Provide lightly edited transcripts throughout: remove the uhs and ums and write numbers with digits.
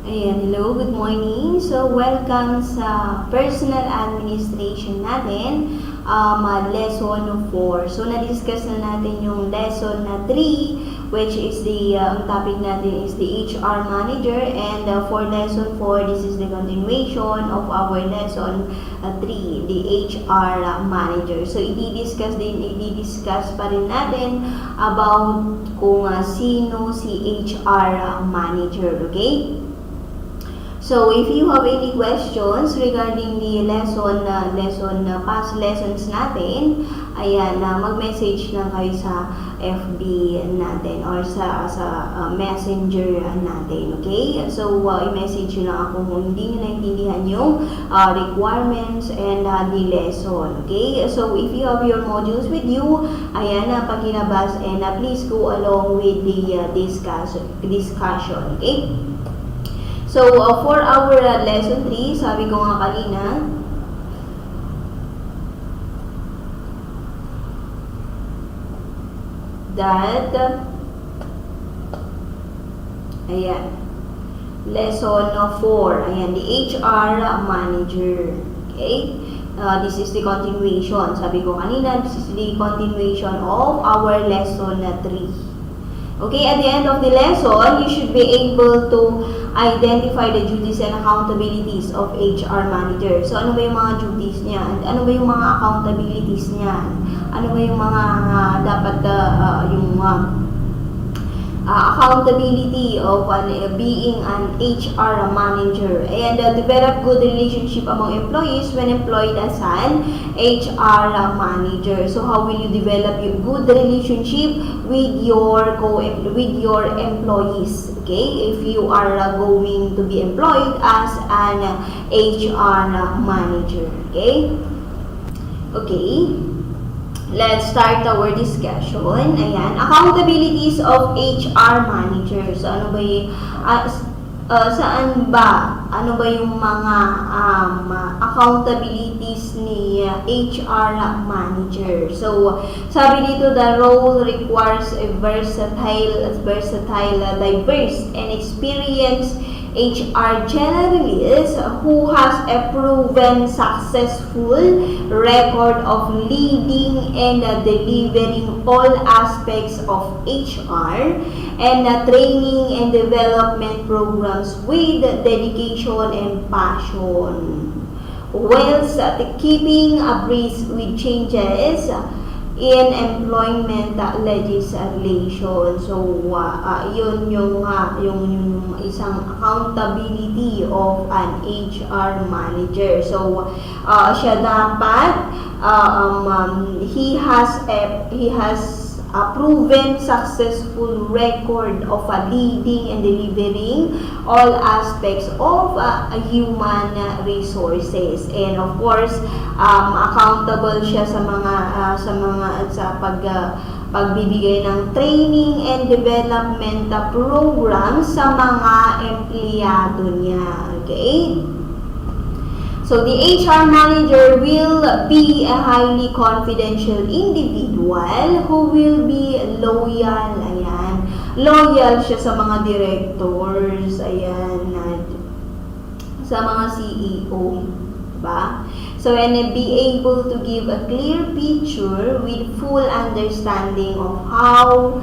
Ayan, hello, good morning. So, welcome sa personal administration natin, lesson 4. So, na-discuss na natin yung lesson na 3, which is ang topic natin is the HR manager. And for lesson 4, this is the continuation of our lesson 3, the HR manager. So, i-discuss pa rin natin about kung sino si HR manager, okay? So, if you have any questions regarding the past lessons natin, ayan, mag-message lang kayo sa FB natin or sa messenger natin, okay? So, i-message nyo lang ako kung hindi nyo naintindihan yung requirements and the lesson, okay? So, if you have your modules with you, ayan, pakinabas and please go along with the discussion, okay? So, for our lesson 3, sabi ko nga kanina, that, ayan, lesson 4, ayan, the HR manager, okay? This is the continuation. Sabi ko kanina, this is the continuation of our lesson 3. Okay, at the end of the lesson, you should be able to identify the duties and accountabilities of HR manager. So, ano ba yung mga duties niyan? Ano ba yung mga accountabilities niyan? Ano ba yung mga dapat accountability of being an HR manager, and develop good relationship among employees when employed as an HR manager. So how will you develop your good relationship with your employees? Okay, if you are going to be employed as an HR manager. Okay. Let's start our discussion. Ayan, accountabilities of HR managers. So, ano ba yung, saan ba? Ano ba yung mga accountabilities ni HR manager? So, sabi dito, the role requires a versatile, diverse, and experienced HR generalist who has a proven successful record of leading and delivering all aspects of HR and training and development programs with dedication and passion, whilst keeping abreast with changes in employment legislation. So, yun yung isang accountability of an HR manager. So, siya dapat he has a proven successful record of leading and delivering all aspects of human resources, and of course accountable siya sa pagbibigay ng training and development program sa mga empleyado niya. Okay? So, the HR manager will be a highly confidential individual who will be loyal. Ayan. Loyal siya sa mga directors. Ayan. Sa mga CEO. Diba? So, and be able to give a clear picture with full understanding of how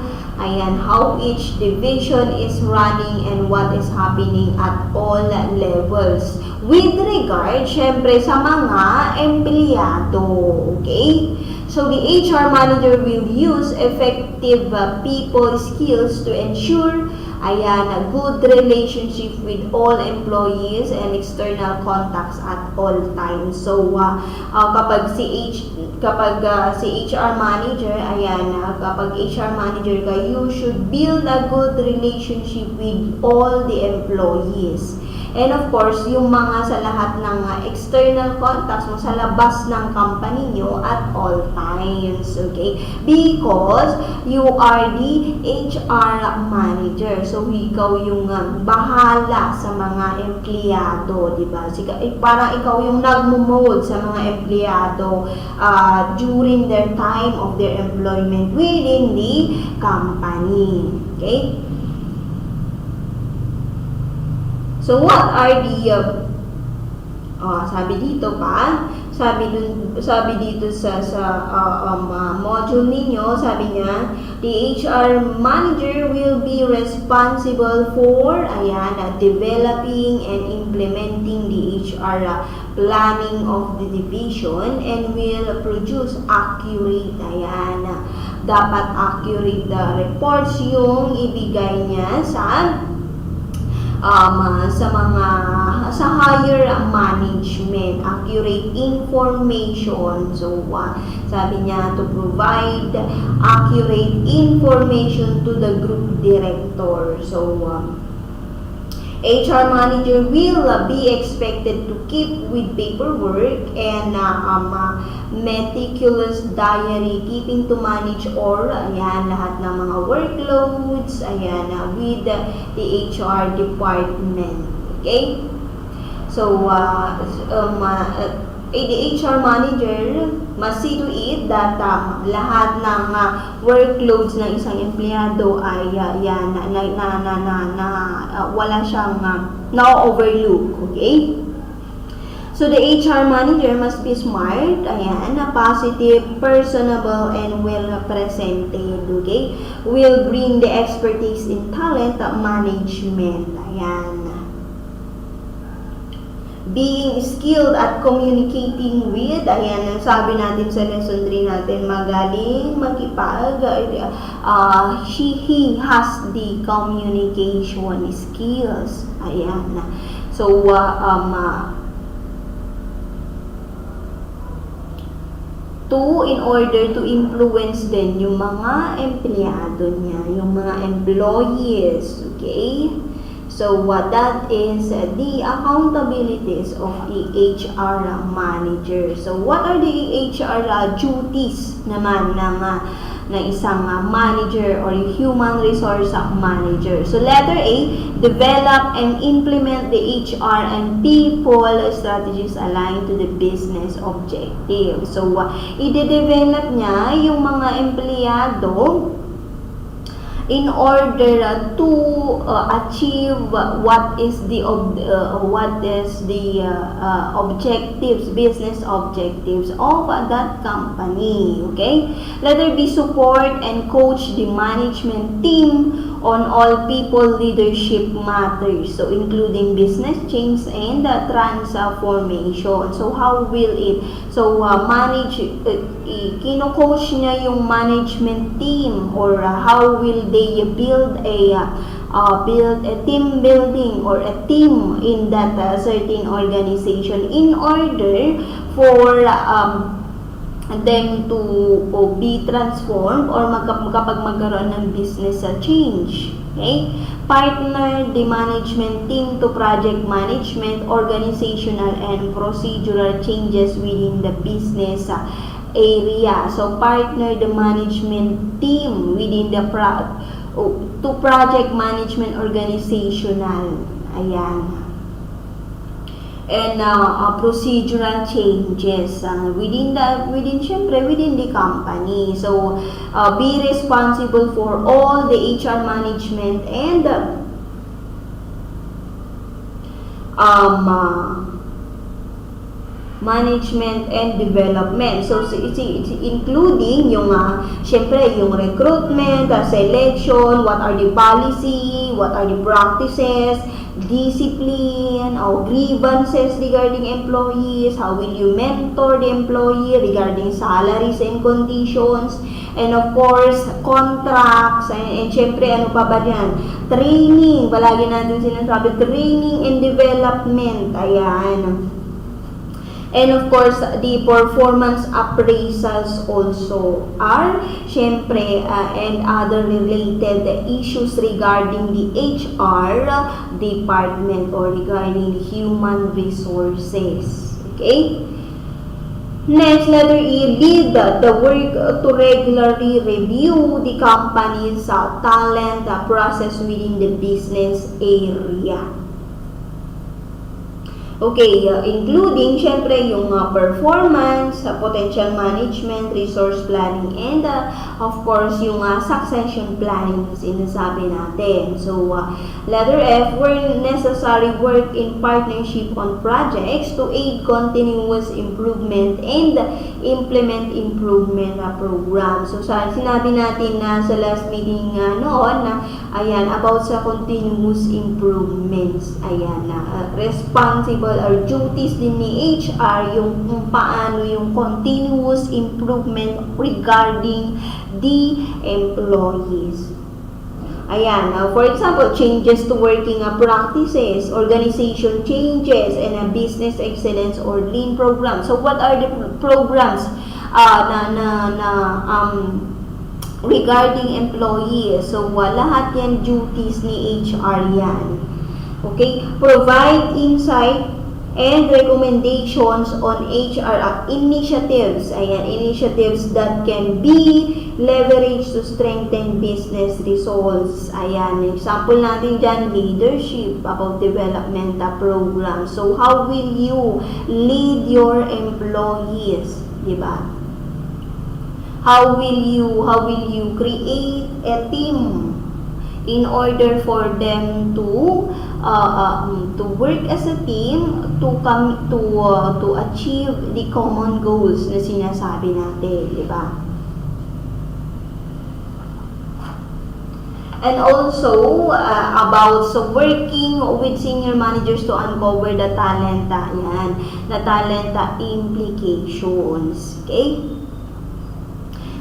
each division is running and what is happening at all levels. With regard, syempre, sa mga empleyado. Okay? So, the HR manager will use effective people skills to ensure a good relationship with all employees and external contacts at all times. So, kapag si HR manager, kapag HR manager ka, you should build a good relationship with all the employees. And of course, yung mga sa lahat ng external contacts mo sa labas ng company nyo at all times, okay? Because you are the HR manager. So, ikaw yung bahala sa mga empleyado, di ba? Parang ikaw yung nagmumold sa mga empleyado during their time of their employment within the company. Okay? So what are the sabi dito pa, sabi dito sa module ninyo, sabi niya, the HR manager will be responsible for, developing and implementing the HR planning of the division and will produce accurate, dapat accurate reports yung ibigay niya sa higher management, accurate information. So sabi niya, to provide accurate information to the group director. So HR manager will be expected to keep with paperwork and meticulous diary keeping to manage lahat ng mga workloads with the HR department. Okay? So the HR manager must see to it that lahat ng workloads ng isang empleyado ay wala siyang na-overlook. Okay? So the HR manager must be smart, positive, personable, and well-presented. Okay? Will bring the expertise in talent management. Being skilled at communicating with, ang sabi natin sa lesson 3 natin, magaling makipag, he has the communication skills. So, in order to influence din yung mga empleyado niya, yung mga employees, okay? So, that is the accountabilities of the HR manager. So, what are the HR duties naman ng isang manager or human resource manager? So, letter A, develop and implement the HR and people strategies aligned to the business objective. So, i-develop niya yung mga empleyado in order to achieve what is the objectives, business objectives of that company. Okay? Letter B, support and coach the management team on all people leadership matters, so including business change and transformation. So how will it? So kino-coach niya yung management team, or how will they build a team building or a team in that certain organization in order for them to be transformed or kapag magkaroon ng business change. Okay? Partner the management team to project management, organizational and procedural changes within the business area. So, partner the management team within the to project management organizational. And procedural changes within the company. So be responsible for all the HR management and management and development. So it's including yung syempre yung recruitment, selection, what are the policy, what are the practices, discipline, or grievances regarding employees, how will you mentor the employee regarding salaries and conditions, and of course, contracts, and syempre, ano pa ba yan? Training, palagi natin sinasabi, training and development, And of course, the performance appraisals also are, syempre, and other related issues regarding the HR department or regarding human resources. Okay? Next, letter E, lead the work to regularly review the company's talent process within the business area. Okay, including syempre yung performance, potential management, resource planning, and of course yung succession planning na sinasabi natin. So, letter F, where necessary, work in partnership on projects to aid continuous improvement and implement improvement program. So, sinabi natin na sa last meeting noon na ayan, about sa continuous improvements. Ayan, responsible or duties din ni HR yung kung paano yung continuous improvement regarding the employees. Ayan, for example, changes to working practices, organization changes, and business excellence or lean program. So, what are the programs regarding employees? So, lahat yan duties ni HR yan. Okay? Provide insight and recommendations on HR initiatives. Ayan, initiatives that can be leveraged to strengthen business results. Ayan, example natin dyan, leadership, about development program. So, how will you lead your employees? Diba? How will you create a team in order for them to work as a team to achieve the common goals na sinasabi natin, di ba? And also about working with senior managers to uncover the talent implications, okay?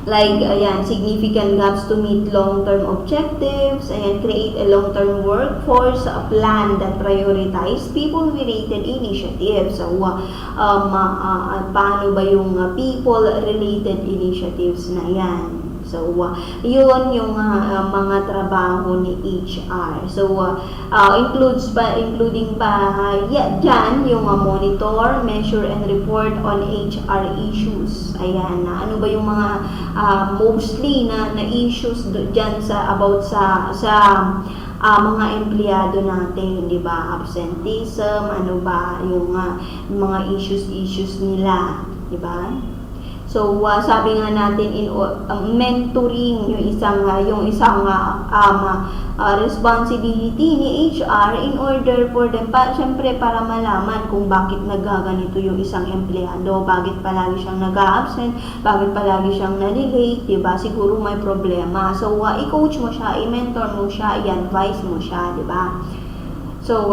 Like, ayan, significant gaps to meet long-term objectives, and create a long-term workforce plan that prioritize people-related initiatives. So, paano ba yung people-related initiatives na yan? So, yun yung mga trabaho ni HR. So, including dyan yung monitor, measure, and report on HR issues. Ayan, ano ba yung mga mostly na issues dyan about sa mga empleyado natin, di ba? Absenteeism, ano ba yung mga issues nila, di ba? So, sabi nga natin in mentoring yung isang responsibility ni HR in order for them syempre para malaman kung bakit nagaganito yung isang empleyado, bakit palagi siyang nag-absent, bakit palagi siyang na-delay, diba? Siguro may problema. So, i-coach mo siya, i-mentor mo siya, i-advise mo siya, diba? So,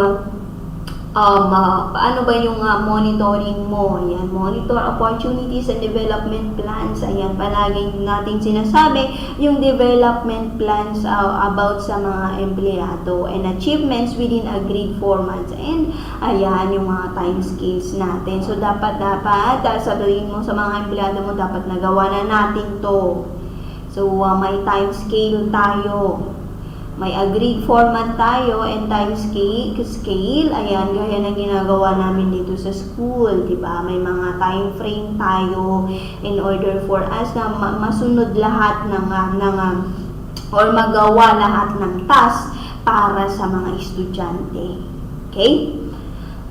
paano ba yung monitoring mo? Ayan, monitor opportunities and development plans. Ayan, palagi natin sinasabi yung development plans about sa mga empleyado and achievements within agreed formats. And ayan, yung mga time scales natin. So, dapat sabihin mo sa mga empleyado mo, dapat nagawa na natin to. So, may time scale tayo. May agreed format tayo and time scale. Ayan, gaya ng ginagawa namin dito sa school, diba? May mga time frame tayo in order for us na masunod lahat or magawa lahat ng task para sa mga estudyante. Okay?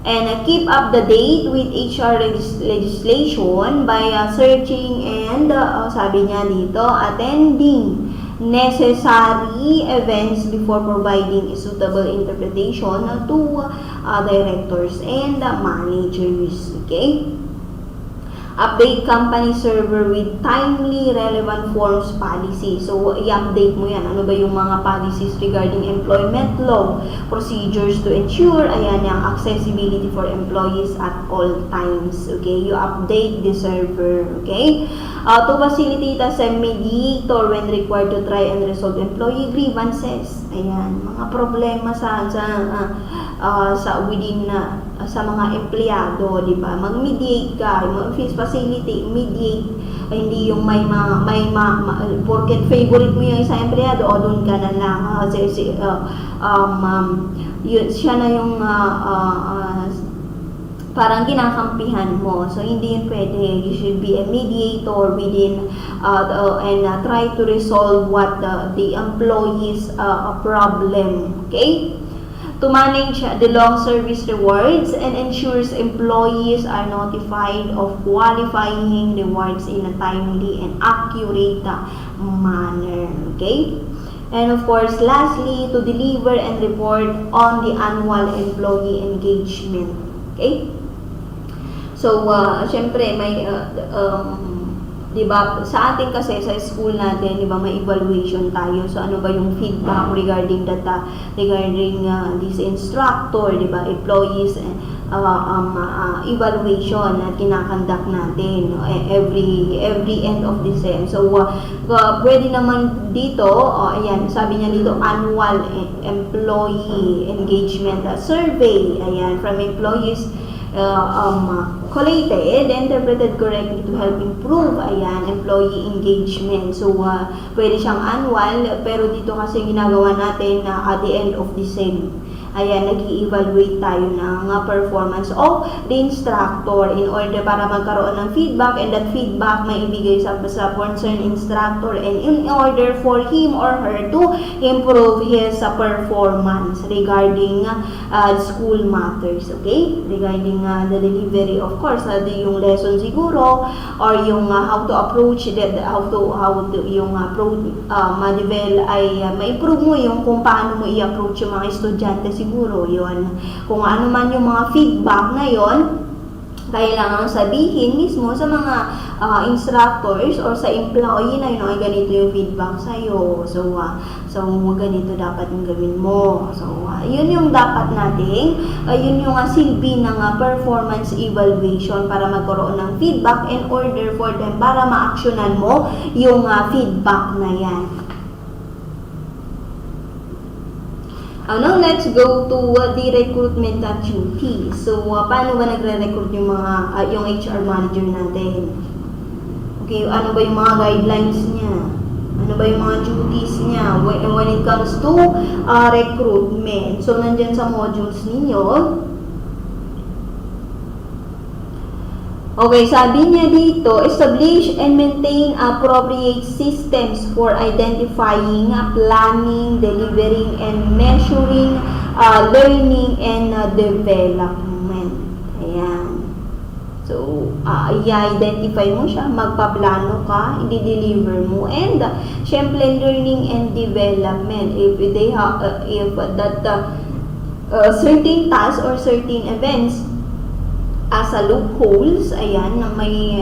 And keep up the date with HR legislation by searching and, sabi niya dito, attending necessary events before providing a suitable interpretation to directors and managers. Okay? Update company server with timely relevant forms policy. So, i-update mo yan. Ano ba yung mga policies regarding employment law, procedures to ensure, ayan, yung accessibility for employees at all times. Okay? You update the server. Okay? To facilitate as a mediator when required to try and resolve employee grievances. Ayan, mga problema sa mga empleyado, di ba? Mag-mediate ka, facilitate, mediate. Hindi yung porket favorite mo yung isang empleyado, o doon ka na lang. Siya na yung parang ginakampihan mo. So, hindi yun pwede. You should be a mediator within and try to resolve what the employee's problem. Okay? to manage the long service rewards and ensures employees are notified of qualifying rewards in a timely and accurate manner. Okay? And of course, lastly, to deliver and report on the annual employee engagement. Okay? So, syempre, may, di ba, sa atin kasi, sa school natin, di ba, may evaluation tayo. So, ano ba yung feedback regarding data, regarding this instructor, di ba, employees, evaluation na kinakandak natin every end of the sem. So, pwede naman dito, ayan, sabi niya dito, annual employee engagement survey, ayan, from employees collated, interpreted correctly to help improve, ayan, employee engagement. So, pwede siyang annual, pero dito kasi ginagawa natin na at the end of the sem. Ayan, nag-i-evaluate tayo ng performance of the instructor in order para magkaroon ng feedback, and that feedback may ibigay sa concerned instructor, and in order for him or her to improve his performance regarding school matters, okay? Regarding the delivery, of course, yung lesson siguro, or yung how to approach that, how to yung ma-develop ay ma-improve mo yung kung paano mo i-approach yung mga estudyante siguro, yon. Kung ano man yung mga feedback na yon, kailangan sabihin mismo sa mga instructors or sa employee na yun, ay ganito yung feedback sa'yo. So, ganito dapat yung gawin mo. So, yun yung dapat nating, yun yung silbi ng performance evaluation para magkaroon ng feedback in order for them para ma-actionan mo yung feedback na yan. Now, let's go to the recruitment duties. So, paano ba nagre-recruit yung yung HR manager natin? Okay, ano ba yung mga guidelines niya? Ano ba yung mga duties niya when it comes to recruitment? So, nandyan sa modules ninyo. Okay, sabi niya dito, establish and maintain appropriate systems for identifying, planning, delivering, and measuring learning and development. Ayan. So, i-identify mo siya, magpaplano ka, i-deliver mo, and syempre learning and development. If they have, certain tasks or certain events as a loopholes, ayan, na may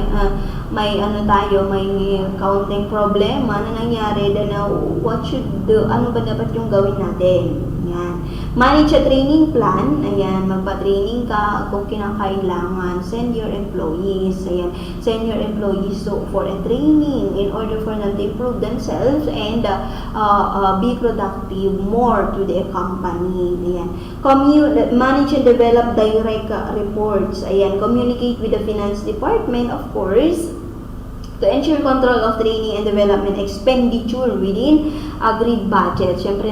counting problema na nangyari, then what should do, ano ba dapat yung gawin natin? Ayan. Manage a training plan, ayan, magpa-training ka kung kinakailangan. Send your employees, ayan, send your employees for a training in order for them to improve themselves and be productive more to the company. Ayan. Manage and develop direct reports. Ayan, communicate with the finance department, of course, to ensure control of training and development expenditure within agreed budget. Siyempre,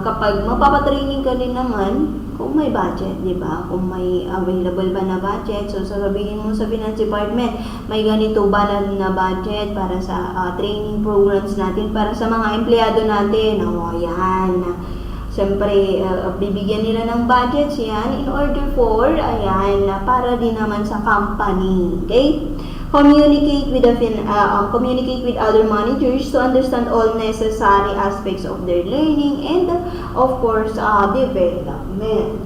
kapag mapapatraining ka din naman, kung may budget, di ba? Kung may available ba na budget, so sasabihin mo sa finance department, may ganito ba na budget para sa training programs natin, para sa mga empleyado natin. O, yan. Siyempre, bibigyan nila ng budgets yan in order for, ayan, para din naman sa company. Okay? Communicate with other managers to understand all necessary aspects of their learning and, of course, development.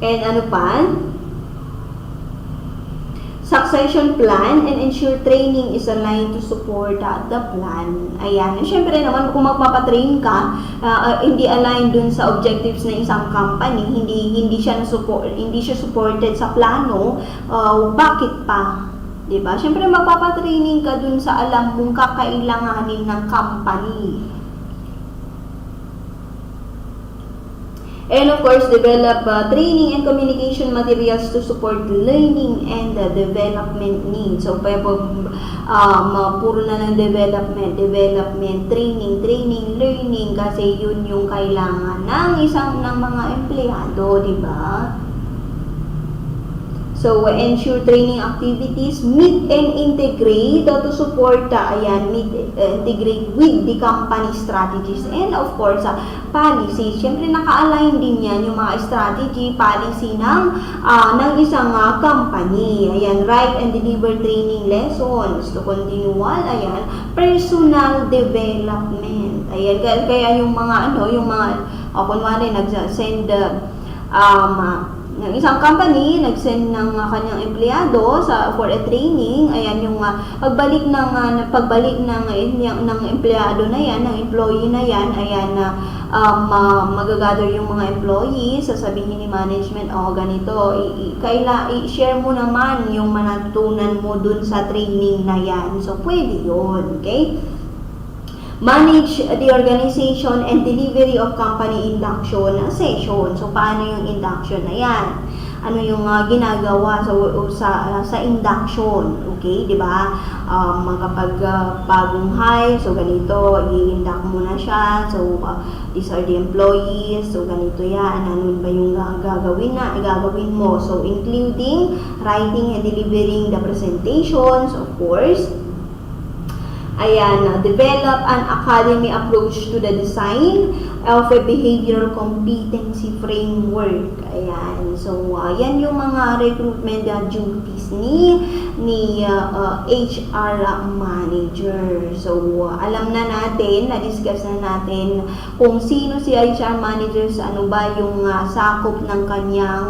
And ano pa? Succession plan and ensure training is aligned to support the plan. Ayan. Siyempre naman, kung magpapatrain ka, hindi aligned dun sa objectives ng isang company, hindi siya supported sa plano, bakit pa? Diba? Siyempre, magpapatraining ka dun sa alam mong kakailanganin ng company. And of course, develop training and communication materials to support learning and development needs. So, puro na ng development, training, learning, kasi yun yung kailangan ng mga empleyado, di ba? So, ensure training activities meet and integrate to support, integrate with the company strategies and of course, policies. Siyempre, naka-align din yan yung mga strategy, policy ng isang company. Ayan, write and deliver training lessons to continual, personal development. Ayan, kaya yung mga, kunwari, nag-send, ng isang company, nag-send ng kanyang empleyado for a training, ayan yung pagbalik ng empleyado na yan, ng employee na yan, ayan magagather yung mga employees, sasabihin ni management, ganito, i-share mo naman yung manatutunan mo dun sa training na yan. So, pwede yun, okay? Manage the organization and delivery of company induction session. So, paano yung induction na yan? Ano yung ginagawa sa induction? Okay, di ba? Kapag bagong hire, so ganito, i-induct muna siya. So, these are the employees. So, ganito yan. Ano ba yung gagawin mo? So, including writing and delivering the presentations, of course. Ayan, develop an academy approach to the design of a behavioral competency framework. Ayan, so yan yung mga recruitment duties ni HR manager. So, alam na natin, na-discuss na natin kung sino si HR manager, ano ba yung sakop ng kanyang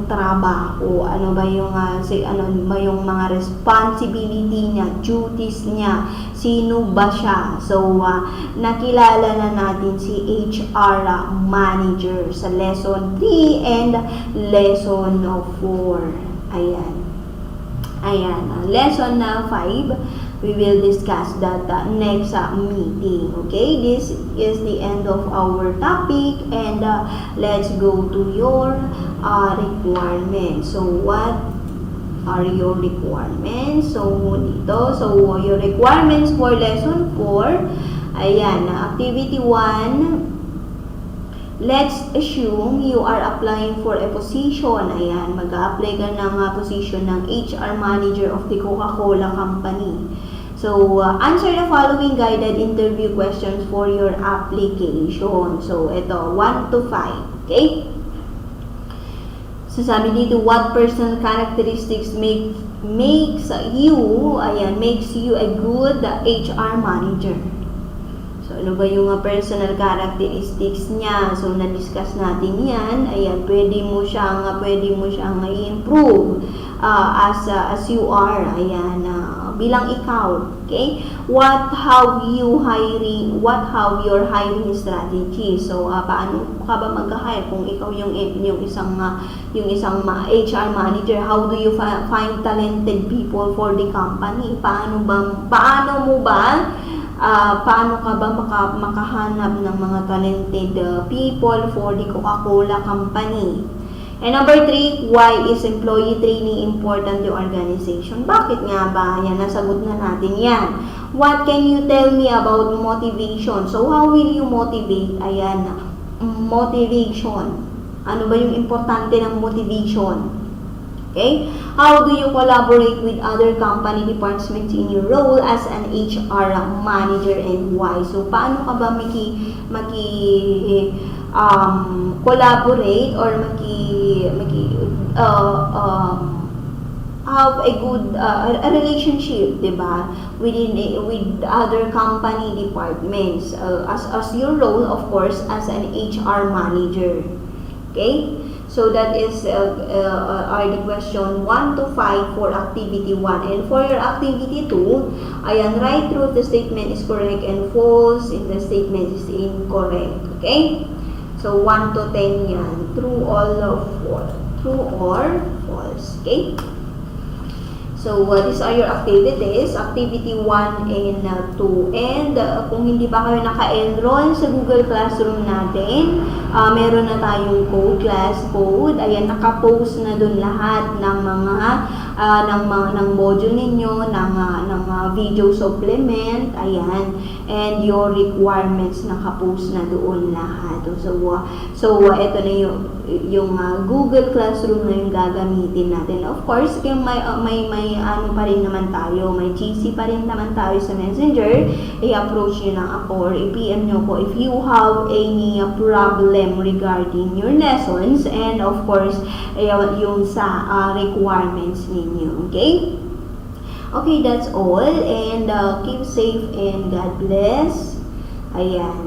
trabaho, ano ba yung mga responsibility niya, duties niya, sino ba siya. So, nakilala na natin si HR manager sa lesson 3 and lesson 4. Ayan. Lesson 5, we will discuss that next meeting. Okay, this is the end of our topic and let's go to your requirements. So, what are your requirements? So, your requirements for lesson 4, ayan, activity 1, let's assume you are applying for a position. Ayan, mag-a-apply ka ng position ng HR manager of the Coca-Cola Company. So, answer the following guided interview questions for your application. So, ito, 1 to 5. Okay? So, sabi dito, what personal characteristics makes you a good HR manager? So, ano ba yung personal characteristics niya? So, na-discuss natin yan. Ayan, pwede mo siyang i-improve as you are. Ayan, bilang ikaw. Okay? What have your hiring strategy? So, paano ka ba mag-hire kung ikaw yung isang HR manager? How do you find talented people for the company? Paano ka ba makahanap ng mga talented people for the Coca-Cola Company? And number 3, why is employee training important to organization? Bakit nga ba? Yan, nasagot na natin yan. What can you tell me about motivation? So, how will you motivate? Ayan, motivation. Ano ba yung importante ng motivation? Okay? How do you collaborate with other company departments in your role as an HR manager and why? So, paano ka ba collaborate or have a good a relationship, diba, with other company departments as your role, of course, as an HR manager. Okay? So that is are the question 1 to 5 for activity 1. And for your activity 2, ayan, write true if the statement is correct and false if the statement is incorrect. Okay? So 1 to 10 yan. True or false. Okay? So, these are your activities. Activity 1 and 2. And kung hindi pa kayo naka-enroll sa Google Classroom natin, meron na tayong code, class code. Ayan, naka-post na dun lahat ng mga ng module ninyo, ng video supplement, ayan, and your requirements nakapost na doon lahat. So ito na yung Google Classroom na yung gagamitin natin. Of course, may ano pa rin naman tayo, may GC pa rin naman tayo sa Messenger. I-approach nyo lang ako or i-PM nyo ko if you have any problem regarding your lessons and of course, yung sa requirements ninyo. Okay? Okay, that's all. And keep safe and God bless. Ayan.